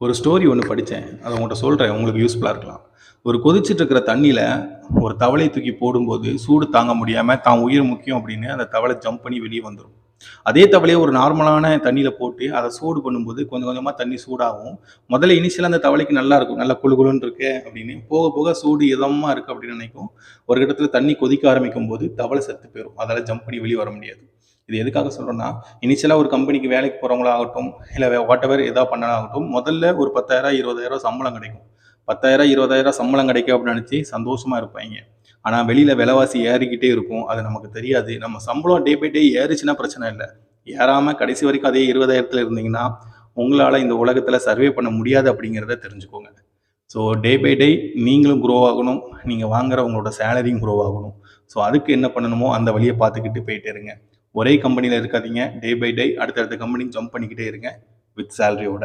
ஒரு ஸ்டோரி ஒண்ணு படிச்சேன். அத உங்கட்ட சொல்றேன். உங்களுக்கு யூஸ்ஃபுல்லா இருக்கலாம். ஒரு கொதிச்சிட்டு இருக்கிற தண்ணீல ஒரு தவளைய தூக்கி போடும்போது, சூடு தாங்க முடியாம தான் உயிர் முக்கியம் அப்படின்னு அந்த தவளை ஜம்ப் பண்ணி வெளிய வந்துரும். அதே தவளைய ஒரு நார்மலான தண்ணீல போட்டு அத சூடு பண்ணும்போது கொஞ்சம் கொஞ்சமா தண்ணி சூடாகும். முதல்ல இனிஷியலா அந்த தவளைக்கு நல்லா இருக்கும். நல்லா குளு குளுன்னு இருக்கே அப்படின்னு. போக போக சூடு இதமா இருக்கு அப்படின்னு நினைக்கும். ஒரு கட்டத்தில தண்ணி கொதிக்க ஆரம்பிக்கும்போது தவளை செத்து போயிரும். அதால ஜம்ப் பண்ணி வெளிய வர முடியாது. இது எதுக்காக சொல்றேன்னா, இனிஷியலா ஒரு கம்பெனிக்கு வேலைக்கு போறவங்களாகட்டும், இல்ல வாட்டெவர் எதா பண்ணாலாகட்டும், முதல்ல ஒரு 10,000 20,000 சம்பளம் கிடைக்கும். 10,000 20,000 சம்பளம் கிடைக்கும் அப்படின்னு நினைச்சு சந்தோஷமா இருப்பாய்ங்க. ஆனா வெளியில விலைவாசி ஏறிக்கிட்டே இருக்கும். அது நமக்கு தெரியாது. நம்ம சம்பளம் டே பை டே ஏறுச்சுன்னா பிரச்சனை இல்ல. ஏறாம கடைசி வரைக்கும் அதே 20,000த்துல இருந்தீங்கன்னா, உங்களால இந்த உலகத்துல சர்வே பண்ண முடியாது அப்படிங்கிறத தெரிஞ்சுக்கோங்க. ஸோ டே பை டே நீங்களும் குரோ ஆகணும். நீங்க வாங்குற உங்களோட சேலரியும் குரோ ஆகணும். ஸோ அதுக்கு என்ன பண்ணணுமோ அந்த வழிய பார்த்துக்கிட்டு போயிட்டே இருங்க. ஒரே கம்பெனில இருக்காதீங்க. டே பை டே அடுத்தடுத்த கம்பெனிக்கு ஜம்ப் பண்ணிக்கிட்டே இருங்க. வித் சேலரியோட.